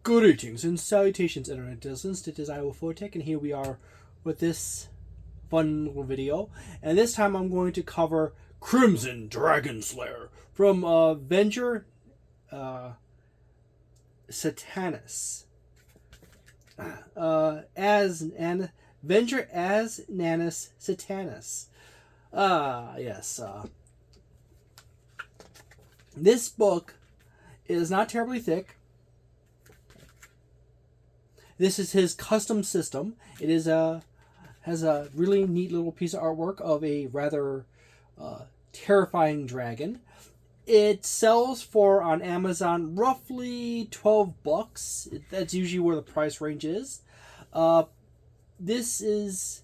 Greetings and salutations, Internet citizens. It is Wolfphototech, and here we are with this fun little video. And this time I'm going to cover Crimson Dragon Slayer from Venger Satanis. Venger As'Nas Satanis. Yes. This book is not terribly thick. This is his custom system. It is has a really neat little piece of artwork of a rather terrifying dragon. It sells for on Amazon roughly $12. That's usually where the price range is. This is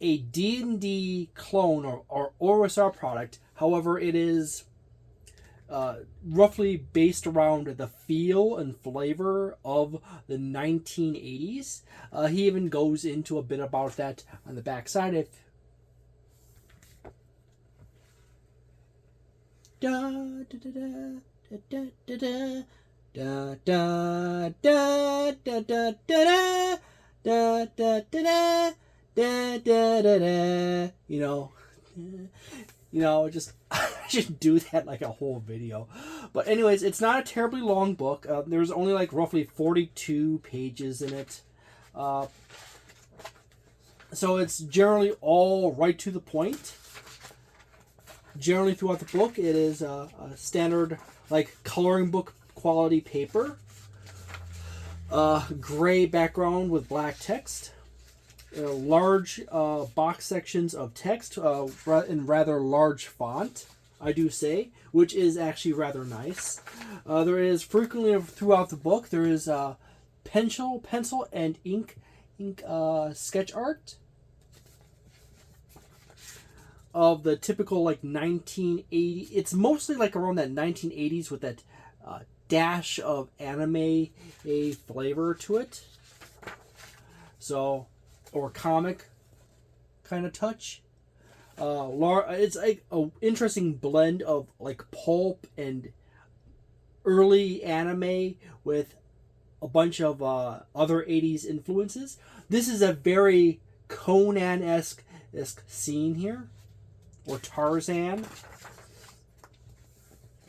a D&D clone or OSR product. However, it is roughly based around the feel and flavor of the 1980s. He even goes into a bit about that on the back side. If da da da da da da da da da da da da da da da da da, just I should do that like a whole video. But anyways, it's not a terribly long book. There's only like roughly 42 pages in it. So it's generally all right to the point. Generally throughout the book, it is a standard like coloring book quality paper. Gray background with black text. Large box sections of text in rather large font, I do say, which is actually rather nice. There is frequently throughout the book, there is pencil and ink sketch art of the typical like 1980. It's mostly like around that 1980s with that dash of anime flavor to it. So, or comic kind of touch. It's like an interesting blend of like pulp and early anime with a bunch of other 80s influences. This is a very Conan-esque scene here, or Tarzan.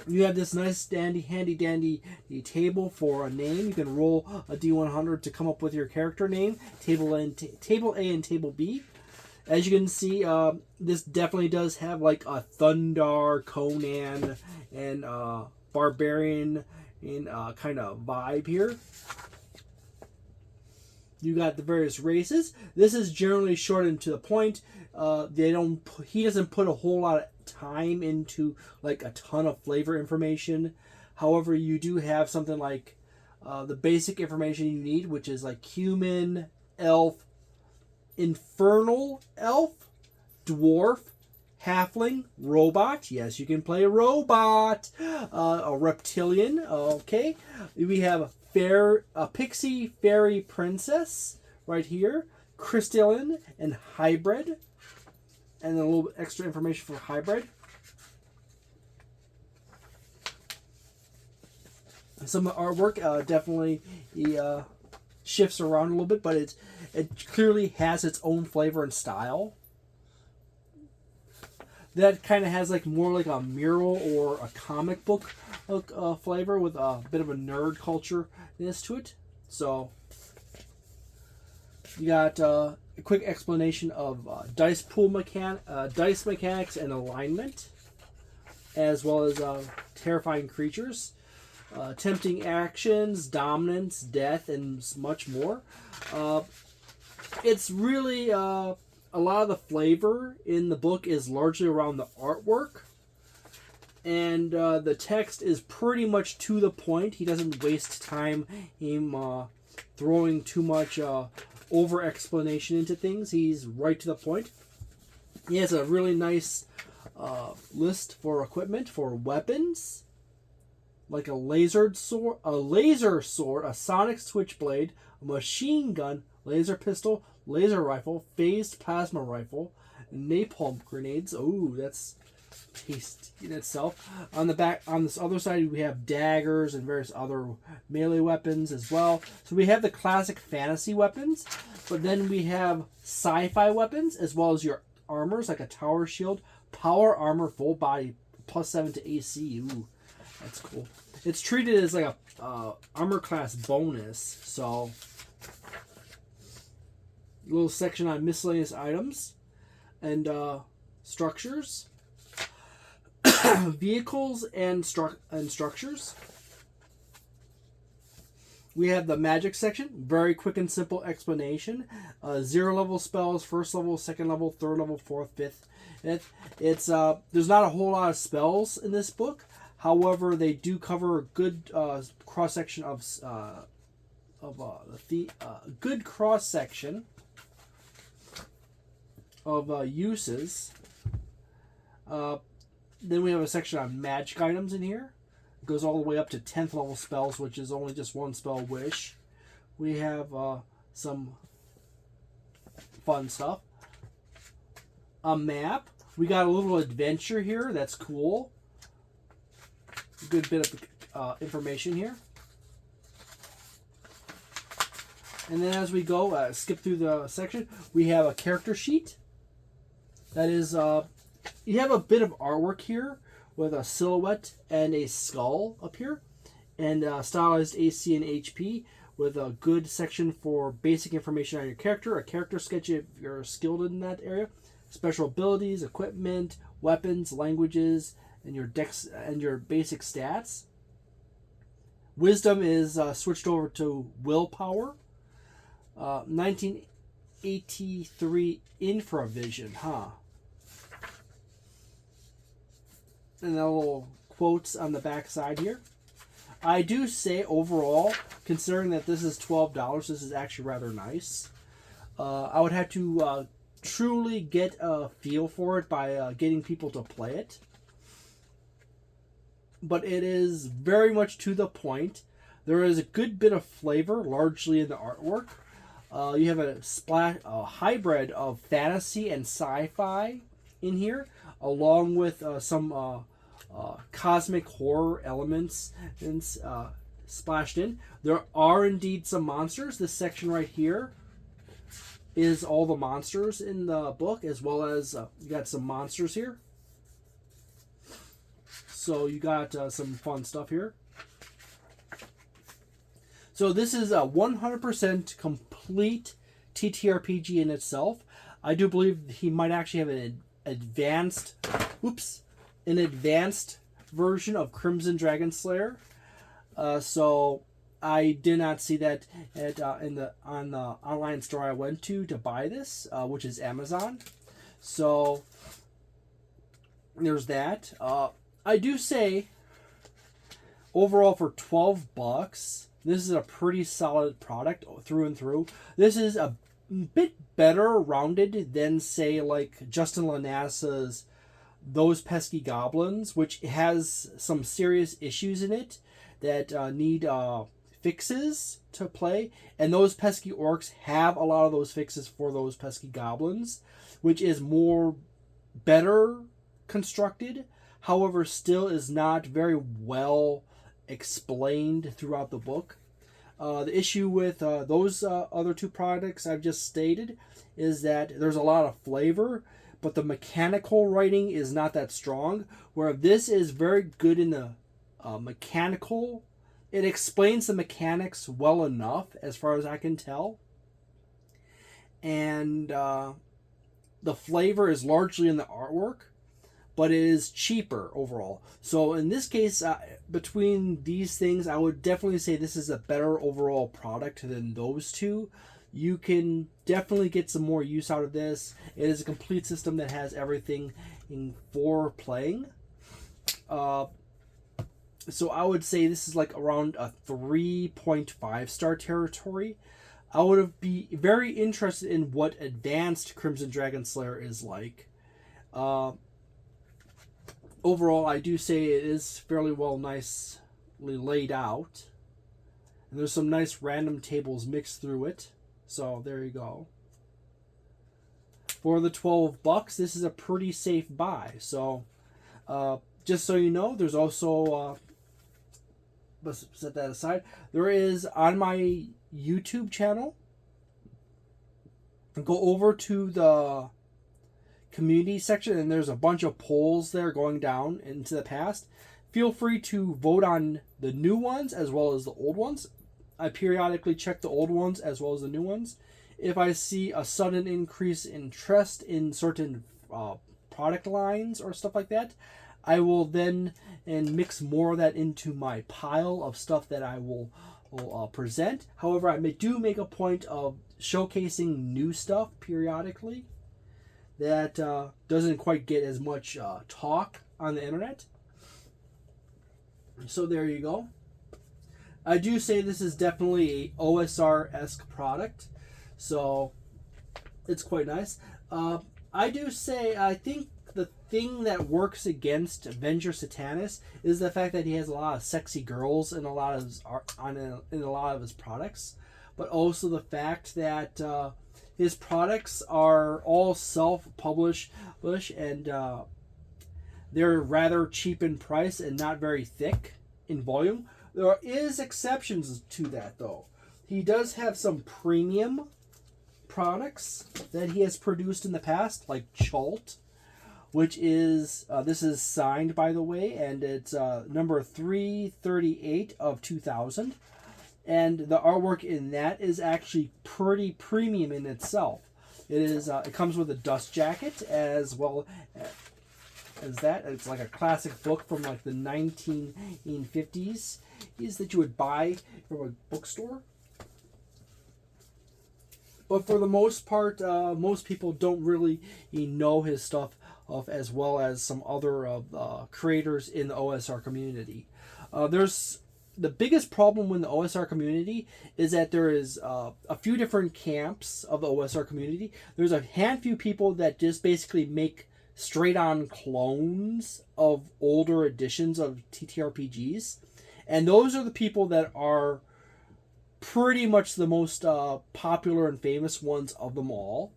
You have this nice handy dandy table for a name. You can roll a D100 to come up with your character name. Table A and Table B. As you can see, this definitely does have like a Thundar, Conan, and Barbarian kind of vibe here. You got the various races. This is generally short and to the point. He doesn't put a whole lot of time into like a ton of flavor information. However, you do have something like the basic information you need, which is like human, elf, infernal elf, dwarf, halfling, robot. Yes, you can play a robot. A reptilian. Okay, we have a pixie fairy princess right here, crystalline and hybrid. And then a little bit extra information for hybrid. Some artwork definitely shifts around a little bit, but it clearly has its own flavor and style. That kind of has like more like a mural or a comic book flavor with a bit of a nerd culture-ness to it. So you got a quick explanation of dice mechanics and alignment, as well as terrifying creatures, tempting actions, dominance, death, and much more. It's really a lot of the flavor in the book is largely around the artwork, and the text is pretty much to the point. He doesn't waste time throwing too much over explanation into things. He's right to the point. He has a really nice list for equipment for weapons, like a laser sword, a sonic switchblade, a machine gun, laser pistol, laser rifle, phased plasma rifle, napalm grenades. Oh, that's paste in itself. On the back, on this other side, we have daggers and various other melee weapons as well. So we have the classic fantasy weapons, but then we have sci-fi weapons as well as your armors, like a tower shield, power armor, full body, +7 to AC. Ooh, that's cool. It's treated as like a armor class bonus. So, a little section on miscellaneous items and structures, vehicles and structures. We have the magic section. Very quick and simple explanation. 0 level spells, 1st level, 2nd level, 3rd level, 4th, 5th. It's there's not a whole lot of spells in this book. However, they do cover a good cross section of good cross section of uses. Then we have a section on magic items in here. It goes all the way up to 10th level spells, which is only just one spell, Wish. We have some fun stuff. A map. We got a little adventure here. That's cool. A good bit of information here. And then as we go, skip through the section, we have a character sheet. That is, you have a bit of artwork here with a silhouette and a skull up here, and stylized AC and HP with a good section for basic information on your character, a character sketch if you're skilled in that area, special abilities, equipment, weapons, languages, and your dex and your basic stats. Wisdom is switched over to willpower. 1983 infravision, huh? And the little quotes on the back side here. I do say overall, considering that this is $12, this is actually rather nice. I would have to truly get a feel for it by getting people to play it. But it is very much to the point. There is a good bit of flavor, largely in the artwork. You have a hybrid of fantasy and sci-fi in here, along with some cosmic horror elements and splashed in. There are indeed some monsters. This section right here is all the monsters in the book, as well as you got some monsters here. So you got some fun stuff here. So this is a 100% complete TTRPG in itself. I do believe he might actually have an advanced version of Crimson Dragon Slayer. So I did not see that on the online store I went to buy this, which is Amazon. So there's that. I do say overall for $12, this is a pretty solid product through and through. This is a bit better rounded than, say, like Justin Lanassa's Those Pesky Goblins, which has some serious issues in it that need fixes to play. And Those Pesky Orcs have a lot of those fixes for Those Pesky Goblins, which is more better constructed. However, still is not very well explained throughout the book. The issue with those other two products I've just stated is that there's a lot of flavor, but the mechanical writing is not that strong, where this is very good in the mechanical. It explains the mechanics well enough, as far as I can tell. And the flavor is largely in the artwork, but it is cheaper overall. So in this case, between these things, I would definitely say this is a better overall product than those two. You can definitely get some more use out of this. It is a complete system that has everything for playing. So I would say this is like around a 3.5 star territory. I would be very interested in what advanced Crimson Dragon Slayer is like. Overall, I do say it is fairly well nicely laid out. And there's some nice random tables mixed through it. So there you go. For the $12, this is a pretty safe buy. So Just so you know, there's also let's set that aside. There is on my YouTube channel. Go over to the community section, and there's a bunch of polls there going down into the past. Feel free to vote on the new ones as well as the old ones. I periodically check the old ones as well as the new ones. If I see a sudden increase in interest in certain product lines or stuff like that, I will then mix more of that into my pile of stuff that I will present. However, I do make a point of showcasing new stuff periodically that doesn't quite get as much talk on the internet. So there you go. I do say this is definitely a OSR-esque product, so it's quite nice. I do say I think the thing that works against Venger Satanis is the fact that he has a lot of sexy girls in a lot of his in a lot of his products, but also the fact that his products are all self-published and they're rather cheap in price and not very thick in volume. There is exceptions to that, though. He does have some premium products that he has produced in the past, like Chalt, which is, this is signed, by the way, and it's number 338 of 2000. And the artwork in that is actually pretty premium in itself. It is. It comes with a dust jacket as well as that. It's like a classic book from like the 1950s. Is that you would buy from a bookstore. But for the most part, most people don't really know his stuff as well as some other creators in the OSR community. There's the biggest problem with the OSR community is that there is a few different camps of the OSR community. There's a handful of people that just basically make straight-on clones of older editions of TTRPGs. And those are the people that are pretty much the most popular and famous ones of them all.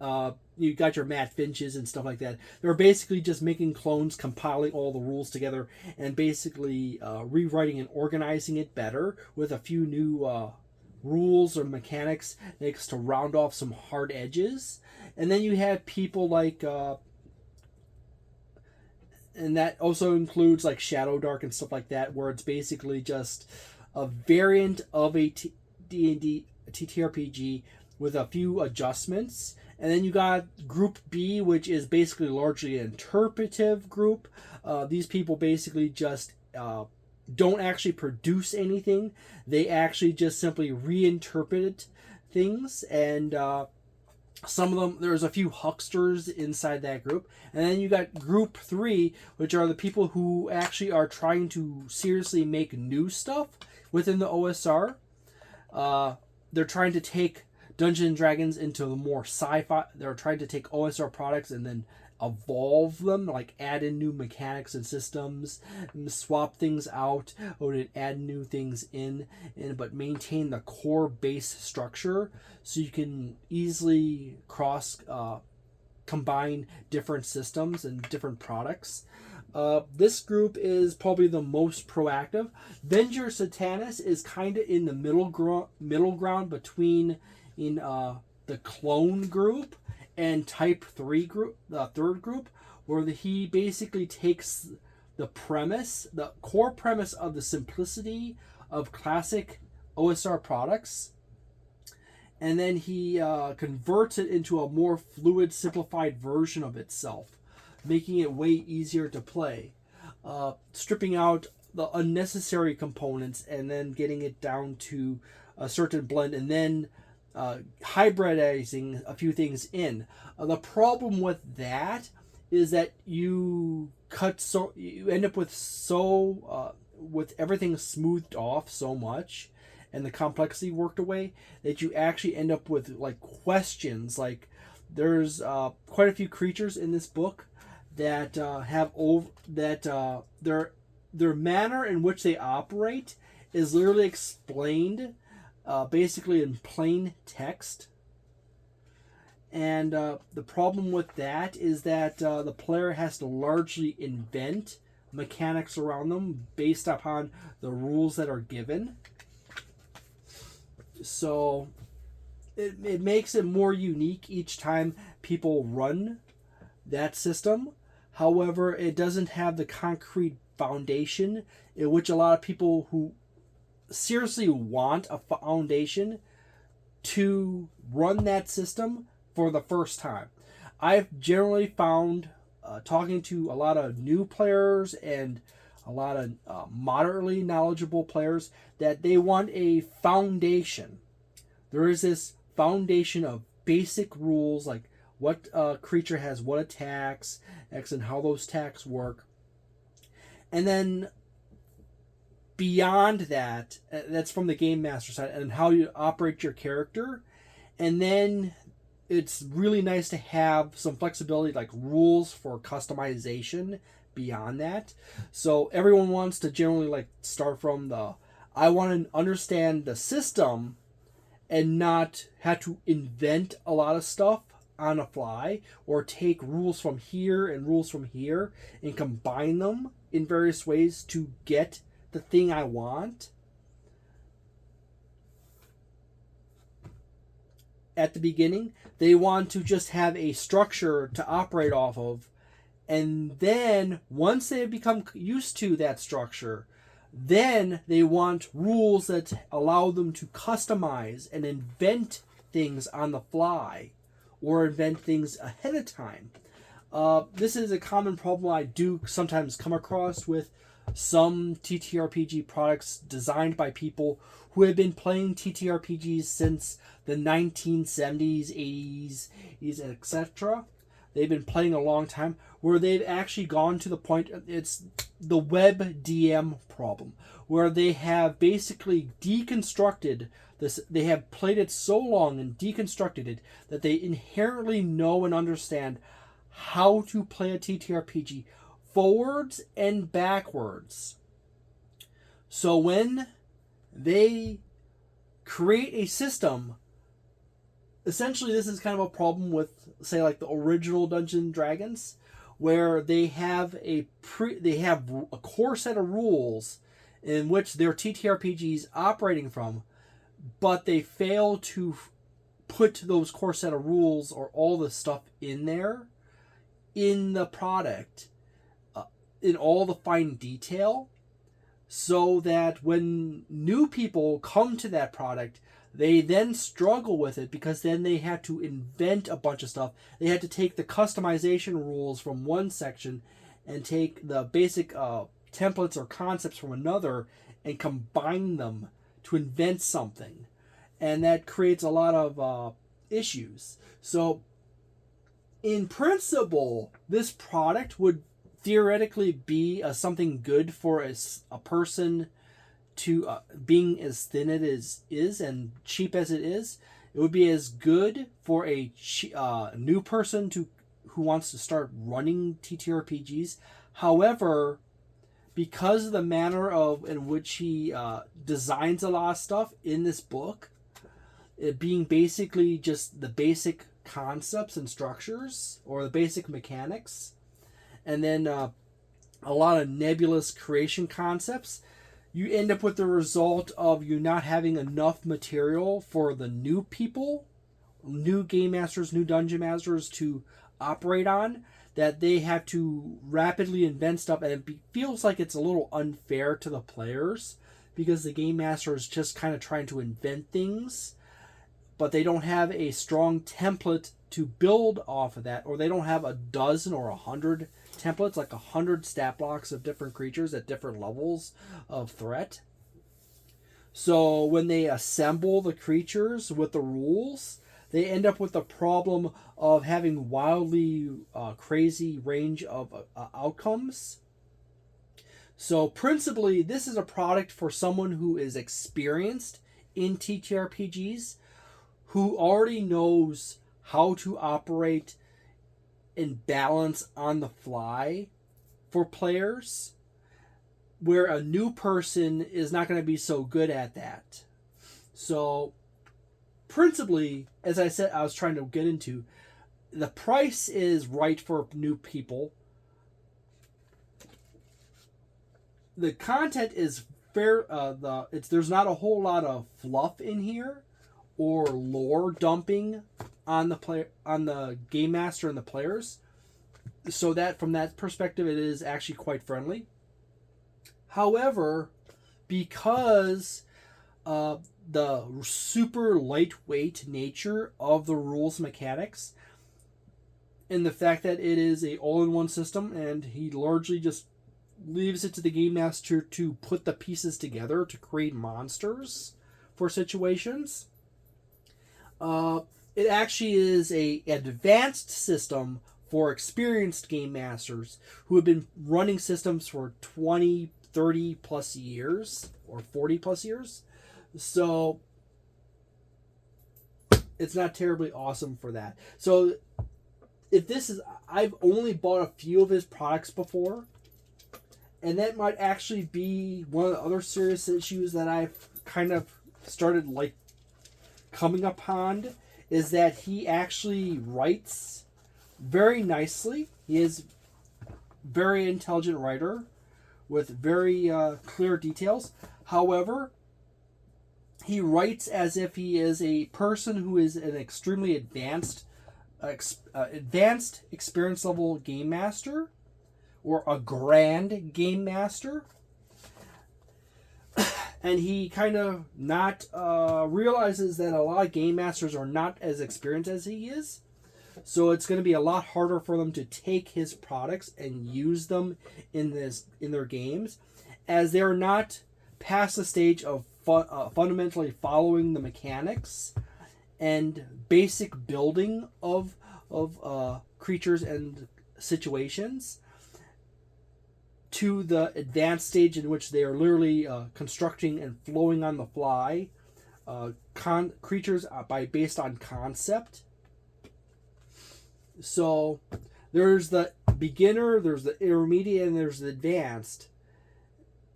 You got your Matt Finches and stuff like that. They're basically just making clones, compiling all the rules together, and basically rewriting and organizing it better with a few new rules or mechanics to round off some hard edges. And then you have people like, and that also includes like Shadow Dark and stuff like that, where it's basically just a variant of a D&D TTRPG with a few adjustments. And then you got Group B, which is basically largely an interpretive group. These people basically just don't actually produce anything. They actually just simply reinterpret things. And some of them, there's a few hucksters inside that group. And then you got Group 3, which are the people who actually are trying to seriously make new stuff within the OSR. They're trying to take Dungeons and Dragons into the more sci-fi. They're trying to take OSR products and then evolve them, like add in new mechanics and systems, and swap things out, or add new things in, but maintain the core base structure so you can easily combine different systems and different products. This group is probably the most proactive. Venger Satanis is kind of in the middle ground between the clone group and Type 3 group, the third group, where he basically takes the core premise of the simplicity of classic OSR products, and then he converts it into a more fluid, simplified version of itself, making it way easier to play, stripping out the unnecessary components and then getting it down to a certain blend, and then hybridizing a few things in. The problem with that is that you end up with everything smoothed off so much and the complexity worked away that you actually end up with like questions. Like there's quite a few creatures in this book that their manner in which they operate is literally explained basically in plain text, And the problem with that is that the player has to largely invent mechanics around them based upon the rules that are given. So it makes it more unique each time people run that system. However, it doesn't have the concrete foundation in which a lot of people who seriously want a foundation to run that system for the first time. I've generally found, talking to a lot of new players and a lot of moderately knowledgeable players, that they want a foundation. There is this foundation of basic rules, like what creature has what attacks, X, and how those attacks work. And then beyond that, that's from the game master side, and how you operate your character. And then it's really nice to have some flexibility, like rules for customization beyond that. So everyone wants to generally like start from the, I want to understand the system and not have to invent a lot of stuff on a fly, or take rules from here and rules from here and combine them in various ways to get the thing I want. At the beginning, they want to just have a structure to operate off of, and then once they become used to that structure, then they want rules that allow them to customize and invent things on the fly or invent things ahead of time. This is a common problem I do sometimes come across with some TTRPG products designed by people who have been playing TTRPGs since the 1970s, 80s, etc. They've been playing a long time, where they've actually gone to the point, it's the web DM problem, where they have basically deconstructed this. They have played it so long and deconstructed it that they inherently know and understand how to play a TTRPG forwards and backwards. So when they create a system, essentially this is kind of a problem with, say, like the original Dungeons and Dragons, where they have a core set of rules in which their TTRPG is operating from, but they fail to put those core set of rules or all the stuff in there in the product in all the fine detail, so that when new people come to that product, they then struggle with it, because then they had to invent a bunch of stuff. They had to take the customization rules from one section and take the basic templates or concepts from another and combine them to invent something. And that creates a lot of issues. So in principle, this product would theoretically be something good for a person to, being as thin it is and cheap as it is. It would be as good for a new person who wants to start running TTRPGs. However, because of the manner in which he designs a lot of stuff in this book, it being basically just the basic concepts and structures, or the basic mechanics, and then a lot of nebulous creation concepts, you end up with the result of you not having enough material for the new people, new game masters, new dungeon masters to operate on, that they have to rapidly invent stuff, and it feels like it's a little unfair to the players, because the game master is just kind of trying to invent things, but they don't have a strong template to build off of that, or they don't have a dozen or 100 templates, like 100 stat blocks of different creatures at different levels of threat. So when they assemble the creatures with the rules, they end up with the problem of having wildly crazy range of outcomes. So principally, this is a product for someone who is experienced in TTRPGs, who already knows how to operate and balance on the fly for players, where a new person is not going to be so good at that. So principally, as I said, I was trying to get into, the price is right for new people. The content is fair. There's not a whole lot of fluff in here or lore dumping on the game master and the players. So that from that perspective, it is actually quite friendly. However, because the super lightweight nature of the rules mechanics, and the fact that it is a all-in-one system, and he largely just leaves it to the game master to put the pieces together to create monsters for situations. It actually is a advanced system for experienced game masters who have been running systems for 20, 30 plus years or 40 plus years. So it's not terribly awesome for that. So I've only bought a few of his products before, and that might actually be one of the other serious issues that I've kind of started like coming upon, is that he actually writes very nicely. He is a very intelligent writer with very clear details. However, he writes as if he is a person who is an extremely advanced experience level game master, or a grand game master, and he kind of not realizes that a lot of game masters are not as experienced as he is. So it's going to be a lot harder for them to take his products and use them in their games, as they're not past the stage of fundamentally following the mechanics and basic building of creatures and situations, to the advanced stage in which they are literally constructing and flowing on the fly creatures based on concept. So there's the beginner, there's the intermediate, and there's the advanced.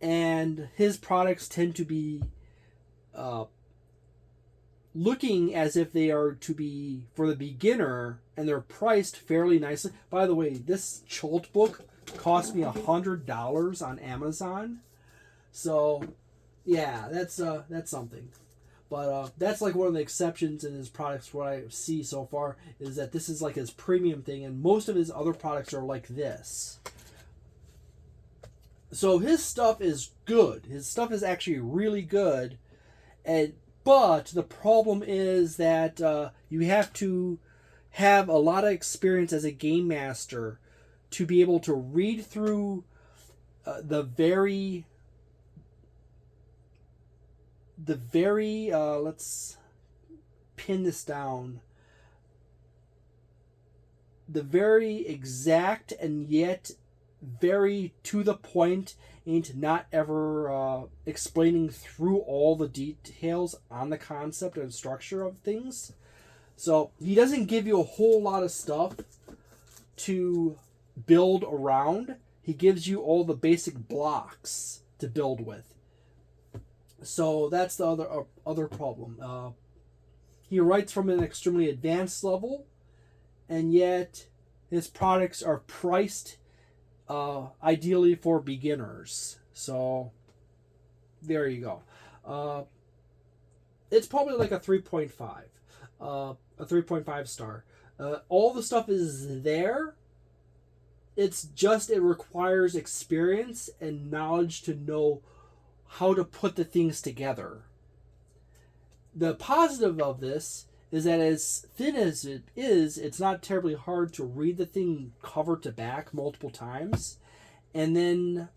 And his products tend to be looking as if they are to be for the beginner, and they're priced fairly nicely. By the way, this Chult book cost me $100 on Amazon. So yeah, that's something. But that's like one of the exceptions in his products. What I see so far is that this is like his premium thing, and most of his other products are like this. So his stuff is good. His stuff is actually really good, but the problem is that you have to have a lot of experience as a game master to be able to read through the very let's pin this down, the very exact and yet very to the point, and not ever explaining through all the details on the concept and structure of things. So he doesn't give you a whole lot of stuff to build around. He gives you all the basic blocks to build with. So that's the other problem. He writes from an extremely advanced level, and yet his products are priced ideally for beginners. So there you go. It's probably like a 3.5. A 3.5 star. All the stuff is there. It's just it requires experience and knowledge to know how to put the things together. The positive of this is that as thin as it is, it's not terribly hard to read the thing cover to back multiple times. And then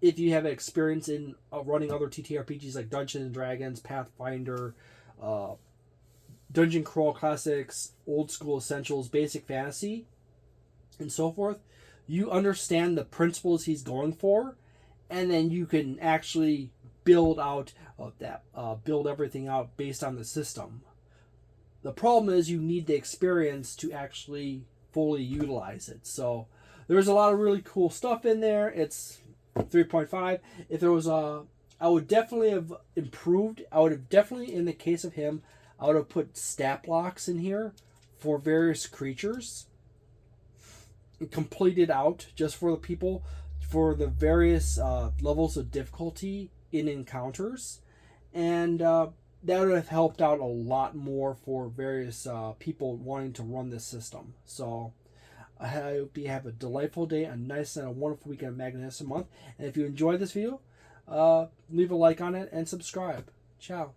if you have experience in running other TTRPGs like Dungeons & Dragons, Pathfinder, Dungeon Crawl Classics, Old School Essentials, Basic Fantasy, and so forth, you understand the principles he's going for, and then you can actually build everything out based on the system. The problem is you need the experience to actually fully utilize it. So there's a lot of really cool stuff in there. It's 3.5. If there was I would definitely have improved. I would have definitely, in the case of him, I would have put stat blocks in here for various creatures and completed out just for the people for the various levels of difficulty in encounters. And that would have helped out a lot more for various people wanting to run this system. So I hope you have a delightful day, a nice and a wonderful weekend, a magnificent month. And if you enjoyed this video, leave a like on it and subscribe. Ciao.